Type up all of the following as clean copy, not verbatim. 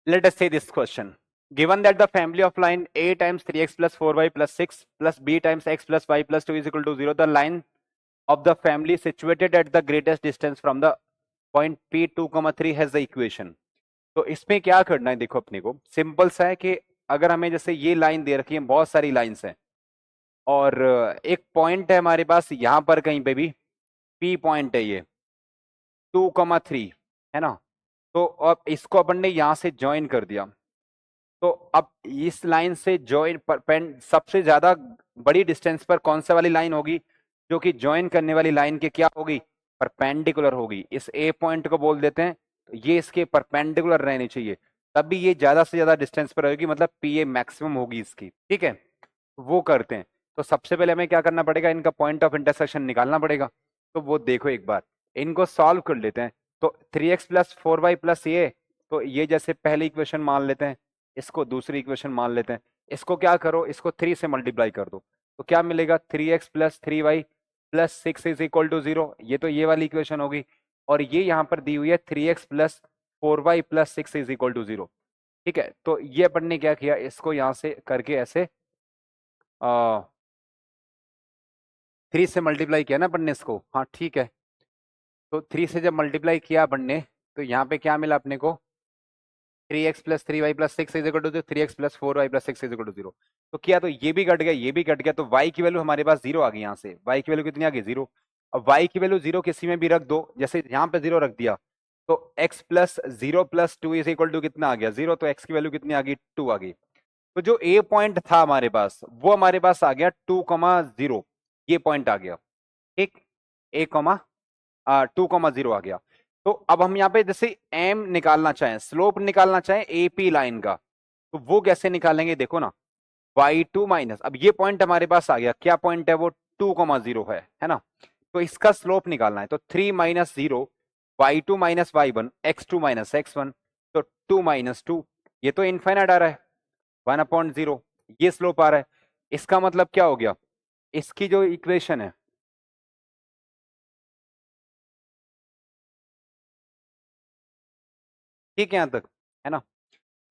Let us say this question. Given that the family of line a times 3x plus 4y plus 6 plus b times x plus y plus 2 is equal to 0, the line of the family situated at the greatest distance from the point p 2, 3 has the equation. तो इसमें क्या करना है, देखो अपने को simple सा है कि अगर हमें जैसे ये लाइन दे रखी है, बहुत सारी लाइंस हैं और एक पॉइंट है हमारे पास यहां पर कहीं पे भी पी पॉइंट है, ये 2, 3 है ना। तो अब इसको अपन ने यहां से ज्वाइन कर दिया, तो अब इस लाइन से ज्वाइन सबसे ज्यादा बड़ी डिस्टेंस पर कौन सा वाली लाइन होगी, जो कि ज्वाइन करने वाली लाइन के क्या होगी, परपेंडिकुलर होगी। इस ए पॉइंट को बोल देते हैं, तो ये इसके परपेंडिकुलर रहनी चाहिए, तभी ये ज्यादा से ज्यादा डिस्टेंस पर रहेगी, मतलब पी ए मैक्सिमम होगी इसकी। ठीक है, वो करते हैं। तो सबसे पहले हमें क्या करना पड़ेगा, इनका पॉइंट ऑफ इंटरसेक्शन निकालना पड़ेगा। तो वो देखो एक बार, इनको सॉल्व कर लेते हैं। तो 3x प्लस 4y प्लस ये, तो ये जैसे पहली इक्वेशन मान लेते हैं, इसको दूसरी इक्वेशन मान लेते हैं। इसको क्या करो, इसको 3 से मल्टीप्लाई कर दो, तो क्या मिलेगा, 3x plus 3y plus 6 is equal to 0। ये तो ये वाली इक्वेशन होगी, और ये यहाँ पर दी हुई है 3x plus 4y plus 6 is equal to 0। ठीक है, तो ये अपन ने क्या किया, इसको यहाँ से करके ऐसे 3 से मल्टीप्लाई किया ना अपन ने इसको, हाँ ठीक है। तो 3 से जब मल्टीप्लाई किया अपन ने, तो यहाँ पे क्या मिला अपने को, 3x plus 3y plus 6 is equal to 3x plus 4y plus 6 is equal to 0। तो किया, तो ये भी कट गया, ये भी कट गया, तो y की वैल्यू हमारे पास 0 आ गई। यहाँ से y की वैल्यू कितनी आ गई, 0। अब y की वैल्यू 0 किसी में भी रख दो, जैसे यहाँ पे 0 रख दिया, तो x plus 0 plus 2 is equal to कितना आ गया, 0। तो x की वैल्यू कितनी आ गई, 2 आ गई। तो जो a पॉइंट था हमारे पास, वो हमारे पास आ गया 2, 0, ये पॉइंट आ गया। ठीक, a, 2, 0 आ गया। तो अब हम यहाँ पे जैसे एम निकालना चाहें, स्लोप निकालना चाहें एपी लाइन का, तो वो कैसे निकालेंगे, देखो ना, y2 माइनस, अब ये पॉइंट हमारे पास आ गया, क्या पॉइंट है वो, 2, 0 है ना। तो इसका स्लोप निकालना है, तो 3 minus 0, y2 minus y1, x2 minus x1, तो 2 माइनस 2, ये तो इनफाइनाइट आ रहा है, 1/0, ये स्लोप आ रहा है। इसका मतलब क्या हो गया, इसकी जो इक्वेशन है, ठीक है यहां तक, है ना।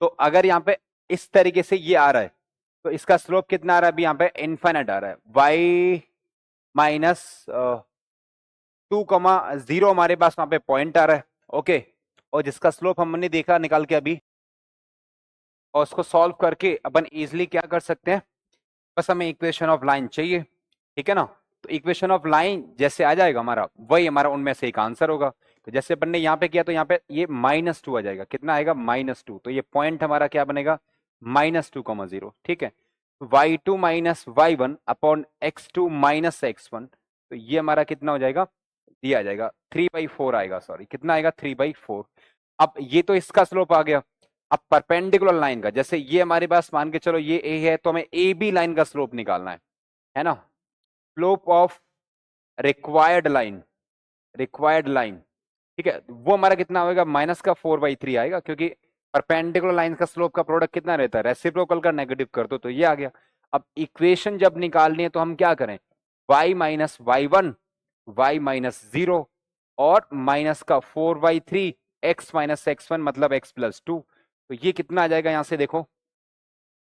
तो अगर यहाँ पे इस तरीके से ये आ रहा है, तो इसका स्लोप कितना आ रहा है, अभी यहाँ पे इनफाइनाइट आ रहा है, y माइनस 2, 0 हमारे पास वहां पे पॉइंट आ रहा है। ओके, और जिसका स्लोप हमने देखा निकाल के अभी, और उसको सॉल्व करके अपन इजिली क्या कर सकते हैं, बस हमें इक्वेशन ऑफ लाइन चाहिए। ठीक है ना, तो इक्वेशन ऑफ लाइन जैसे आ जाएगा हमारा, वही हमारा उनमें से एक आंसर होगा। तो जैसे अपन ने यहाँ पे किया, तो यहाँ पे ये -2 आ जाएगा, कितना आएगा, -2। तो ये पॉइंट हमारा क्या बनेगा, -2, 0। ठीक है, y2 minus y1 upon x2 minus x1, तो ये हमारा कितना हो जाएगा, दिया जाएगा 3/4 आएगा, सॉरी कितना आएगा, 3/4। अब ये तो इसका स्लोप आ गया। अब परपेंडिकुलर लाइन का, जैसे ये हमारे पास मान के चलो ये ए है, तो हमें ए बी लाइन का स्लोप निकालना है ना। Slope of required line, required line, ठीक है, वो हमारा कितना होगा, -4/3 आएगा, क्योंकि परपेंडिकुलर लाइन का स्लोप का प्रोडक्ट कितना रहता है, रेसिप्रोकल का नेगेटिव कर दो, तो ये आ गया। अब इक्वेशन जब निकालनी है तो हम क्या करें, y minus y1, y minus 0 और माइनस का 4/3, x माइनस x1 मतलब x प्लस 2। तो ये कितना आ जाएगा, यहां से देखो,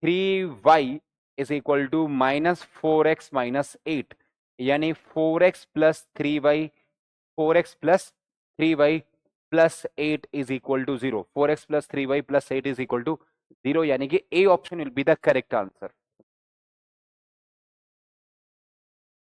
3y is equal to -4x minus 8, यानी 4x plus 3y, 4x plus 3y plus 8 is equal to 0, 4x plus 3y plus 8 is equal to 0, यानी कि A option will be the correct answer.